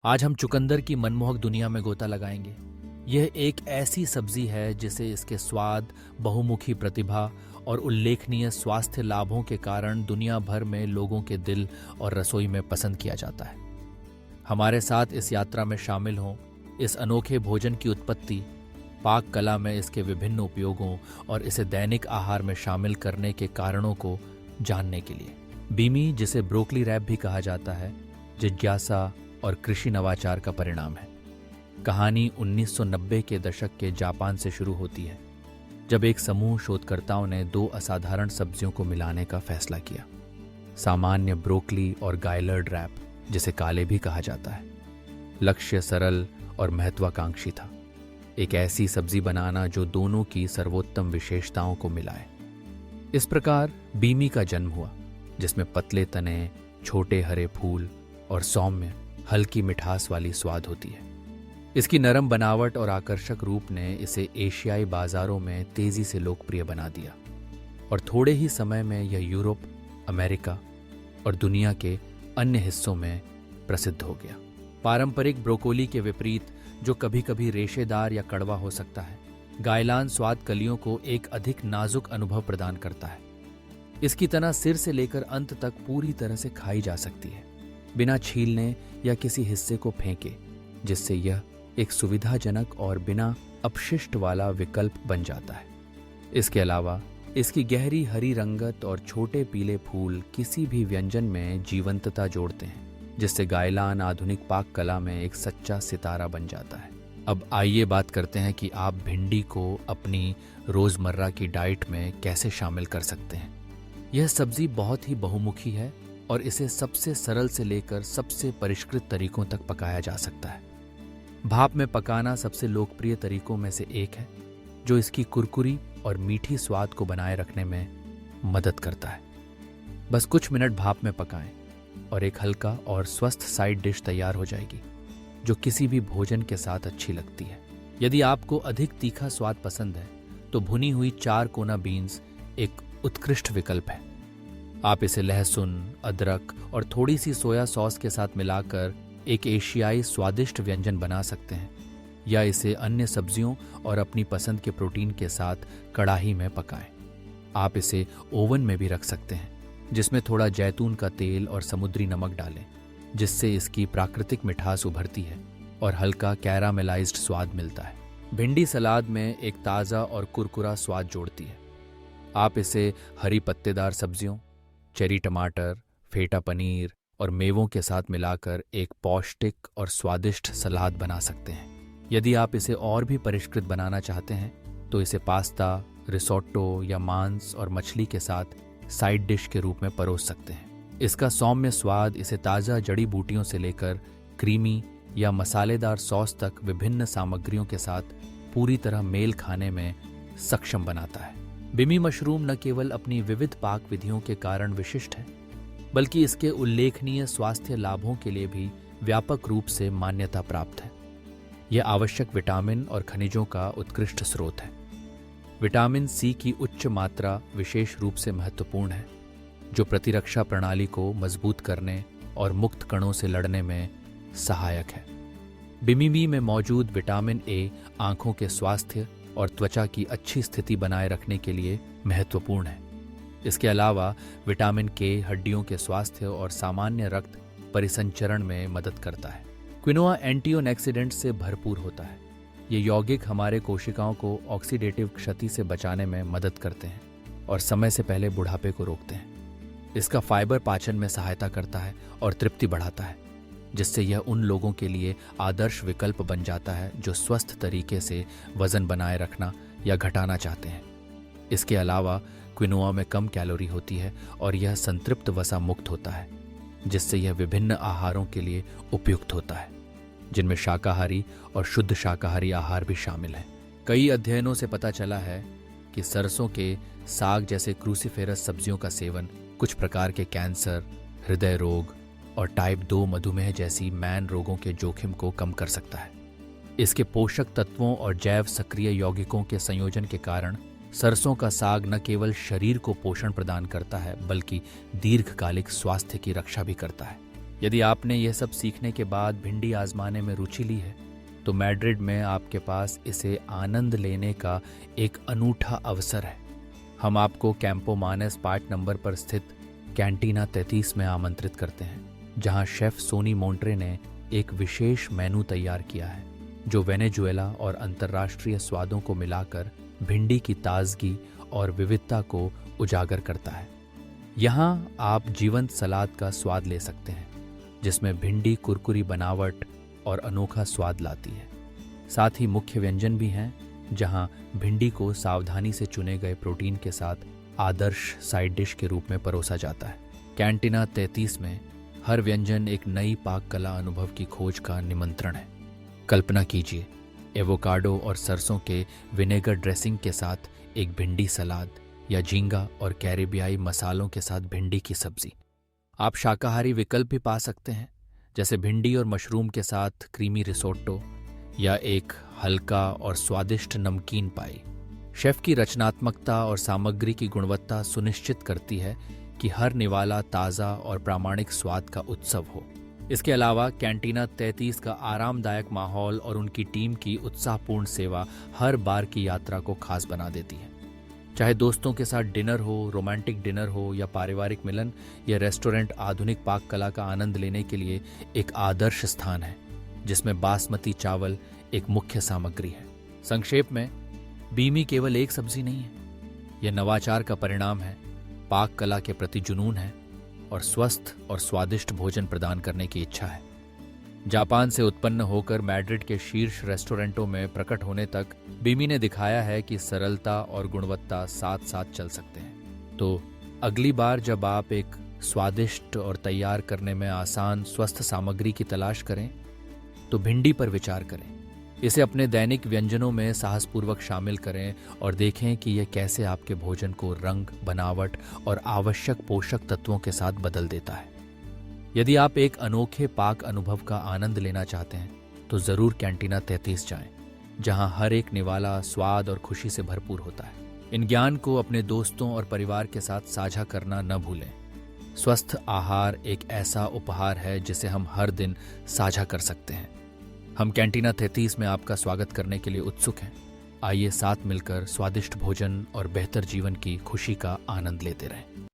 आज हम चुकंदर की मनमोहक दुनिया में गोता लगाएंगे। यह एक ऐसी सब्जी है जिसे इसके स्वाद, बहुमुखी प्रतिभा और उल्लेखनीय स्वास्थ्य लाभों के कारण दुनिया भर में लोगों के दिल और रसोई में पसंद किया जाता है। हमारे साथ इस यात्रा में शामिल हों इस अनोखे भोजन की उत्पत्ति, पाक कला में इसके विभिन्न उपयोगों और इसे दैनिक आहार में शामिल करने के कारणों को जानने के लिए। बीमी, जिसे ब्रोकली रैप भी कहा जाता है, जिज्ञासा और कृषि नवाचार का परिणाम है। कहानी 1990 के दशक के जापान से शुरू होती है, जब एक समूह शोधकर्ताओं ने दो असाधारण सब्जियों को मिलाने का फैसला किया। सामान्य ब्रोकली और गायलर्ड रैप, जिसे काले भी कहा जाता है। लक्ष्य सरल और महत्वाकांक्षी था, एक ऐसी सब्जी बनाना जो दोनों की सर्वोत्तम विशेषताओं को मिलाए। इस प्रकार बीमी का जन्म हुआ, जिसमें पतले तने, छोटे हरे फूल और सौम्य हल्की मिठास वाली स्वाद होती है। इसकी नरम बनावट और आकर्षक रूप ने इसे एशियाई बाजारों में तेजी से लोकप्रिय बना दिया और थोड़े ही समय में यह यूरोप, अमेरिका और दुनिया के अन्य हिस्सों में प्रसिद्ध हो गया। पारंपरिक ब्रोकोली के विपरीत, जो कभी कभी रेशेदार या कड़वा हो सकता है, गायलान स्वाद कलियों को एक अधिक नाजुक अनुभव प्रदान करता है। इसकी तना सिर से लेकर अंत तक पूरी तरह से खाई जा सकती है, बिना छीलने या किसी हिस्से को फेंके, जिससे यह एक सुविधाजनक और बिना अपशिष्ट वाला विकल्प बन जाता है। इसके अलावा इसकी गहरी हरी रंगत और छोटे पीले फूल किसी भी व्यंजन में जीवंतता जोड़ते हैं, जिससे गायलान आधुनिक पाक कला में एक सच्चा सितारा बन जाता है। अब आइए बात करते हैं कि आप भिंडी को अपनी रोजमर्रा की डाइट में कैसे शामिल कर सकते हैं। यह सब्जी बहुत ही बहुमुखी है और इसे सबसे सरल से लेकर सबसे परिष्कृत तरीकों तक पकाया जा सकता है। भाप में पकाना सबसे लोकप्रिय तरीकों में से एक है, जो इसकी कुरकुरी और मीठी स्वाद को बनाए रखने में मदद करता है। बस कुछ मिनट भाप में पकाएं और एक हल्का और स्वस्थ साइड डिश तैयार हो जाएगी, जो किसी भी भोजन के साथ अच्छी लगती है। यदि आपको अधिक तीखा स्वाद पसंद है, तो भुनी हुई 4 कोना बीन्स एक उत्कृष्ट विकल्प है। आप इसे लहसुन, अदरक और थोड़ी सी सोया सॉस के साथ मिलाकर एक एशियाई स्वादिष्ट व्यंजन बना सकते हैं, या इसे अन्य सब्जियों और अपनी पसंद के प्रोटीन के साथ कड़ाही में पकाएं। आप इसे ओवन में भी रख सकते हैं, जिसमें थोड़ा जैतून का तेल और समुद्री नमक डालें, जिससे इसकी प्राकृतिक मिठास उभरती है और हल्का कैरामेलाइज्ड स्वाद मिलता है। भिंडी सलाद में एक ताज़ा और कुरकुरा स्वाद जोड़ती है। आप इसे हरी पत्तेदार सब्जियों, चेरी टमाटर, फेटा पनीर और मेवों के साथ मिलाकर एक पौष्टिक और स्वादिष्ट सलाद बना सकते हैं। यदि आप इसे और भी परिष्कृत बनाना चाहते हैं, तो इसे पास्ता, रिसोट्टो या मांस और मछली के साथ साइड डिश के रूप में परोस सकते हैं। इसका सौम्य स्वाद इसे ताज़ा जड़ी बूटियों से लेकर क्रीमी या मसालेदार सॉस तक विभिन्न सामग्रियों के साथ पूरी तरह मेल खाने में सक्षम बनाता है। बिमी मशरूम न केवल अपनी विविध पाक विधियों के कारण विशिष्ट है, बल्कि इसके उल्लेखनीय स्वास्थ्य लाभों के लिए भी व्यापक रूप से मान्यता प्राप्त है। यह आवश्यक विटामिन और खनिजों का उत्कृष्ट स्रोत है। विटामिन सी की उच्च मात्रा विशेष रूप से महत्वपूर्ण है, जो प्रतिरक्षा प्रणाली को मजबूत करने और मुक्त कणों से लड़ने में सहायक है। बिमी में मौजूद विटामिन ए आंखों के स्वास्थ्य और त्वचा की अच्छी स्थिति बनाए रखने के लिए महत्वपूर्ण है। इसके अलावा विटामिन के हड्डियों के स्वास्थ्य और सामान्य रक्त परिसंचरण में मदद करता है। क्विनोआ एंटीऑक्सीडेंट से भरपूर होता है। ये यौगिक हमारे कोशिकाओं को ऑक्सीडेटिव क्षति से बचाने में मदद करते हैं और समय से पहले बुढ़ापे को रोकते हैं। इसका फाइबर पाचन में सहायता करता है और तृप्ति बढ़ाता है, जिससे यह उन लोगों के लिए आदर्श विकल्प बन जाता है जो स्वस्थ तरीके से वजन बनाए रखना या घटाना चाहते हैं। इसके अलावा क्विनोआ में कम कैलोरी होती है और यह संतृप्त वसा मुक्त होता है, जिससे यह विभिन्न आहारों के लिए उपयुक्त होता है, जिनमें शाकाहारी और शुद्ध शाकाहारी आहार भी शामिल हैं। कई अध्ययनों से पता चला है कि सरसों के साग जैसे क्रूसीफेरस सब्जियों का सेवन कुछ प्रकार के कैंसर, हृदय रोग और टाइप 2 मधुमेह जैसी मैन रोगों के जोखिम को कम कर सकता है। इसके पोषक तत्वों और जैव सक्रिय यौगिकों के संयोजन के कारण सरसों का साग न केवल शरीर को पोषण प्रदान करता है, बल्कि दीर्घकालिक स्वास्थ्य की रक्षा भी करता है। यदि आपने यह सब सीखने के बाद भिंडी आजमाने में रुचि ली है तो मैड्रिड में आपके पास इसे आनंद लेने का एक अनूठा अवसर है। हम आपको कैंपो मानेस पार्ट नंबर पर स्थित कैंटीना 33 में आमंत्रित करते हैं, जहां शेफ सोनी मोंट्रे ने एक विशेष मेनू तैयार किया है जो वेनेजुएला और अंतर्राष्ट्रीय स्वादों को मिलाकर भिंडी की ताजगी और विविधता को उजागर करता है। यहाँ आप जीवंत सलाद का स्वाद ले सकते हैं जिसमें भिंडी कुरकुरी बनावट और अनोखा स्वाद लाती है। साथ ही मुख्य व्यंजन भी हैं जहां भिंडी को सावधानी से चुने गए प्रोटीन के साथ आदर्श साइड डिश के रूप में परोसा जाता है। कैंटीना 33 में हर व्यंजन एक नई पाक कला अनुभव की खोज का निमंत्रण है। कल्पना कीजिए एवोकाडो और सरसों के विनेगर ड्रेसिंग के साथ एक भिंडी सलाद या झींगा और कैरिबियाई मसालों के साथ भिंडी की सब्जी। आप शाकाहारी विकल्प भी पा सकते हैं जैसे भिंडी और मशरूम के साथ क्रीमी रिसोट्टो या एक हल्का और स्वादिष्ट नमकीन पाई। शेफ की रचनात्मकता और सामग्री की गुणवत्ता सुनिश्चित करती है कि हर निवाला ताज़ा और प्रामाणिक स्वाद का उत्सव हो। इसके अलावा कैंटीना 33 का आरामदायक माहौल और उनकी टीम की उत्साहपूर्ण सेवा हर बार की यात्रा को खास बना देती है। चाहे दोस्तों के साथ डिनर हो, रोमांटिक डिनर हो या पारिवारिक मिलन, यह रेस्टोरेंट आधुनिक पाक कला का आनंद लेने के लिए एक आदर्श स्थान है जिसमें बासमती चावल एक मुख्य सामग्री है। संक्षेप में, बीमी केवल एक सब्जी नहीं है, यह नवाचार का परिणाम है, पाक कला के प्रति जुनून है और स्वस्थ और स्वादिष्ट भोजन प्रदान करने की इच्छा है। जापान से उत्पन्न होकर मैड्रिड के शीर्ष रेस्टोरेंटों में प्रकट होने तक बीमी ने दिखाया है कि सरलता और गुणवत्ता साथ साथ चल सकते हैं। तो अगली बार जब आप एक स्वादिष्ट और तैयार करने में आसान स्वस्थ सामग्री की तलाश करें तो भिंडी पर विचार करें। इसे अपने दैनिक व्यंजनों में साहसपूर्वक शामिल करें और देखें कि यह कैसे आपके भोजन को रंग, बनावट और आवश्यक पोषक तत्वों के साथ बदल देता है। यदि आप एक अनोखे पाक अनुभव का आनंद लेना चाहते हैं तो जरूर कैंटीना 33 जाएं, जहां हर एक निवाला स्वाद और खुशी से भरपूर होता है। इन ज्ञान को अपने दोस्तों और परिवार के साथ साझा करना न भूलें। स्वस्थ आहार एक ऐसा उपहार है जिसे हम हर दिन साझा कर सकते हैं। हम कैंटीना 33 में आपका स्वागत करने के लिए उत्सुक हैं। आइए साथ मिलकर स्वादिष्ट भोजन और बेहतर जीवन की खुशी का आनंद लेते रहें।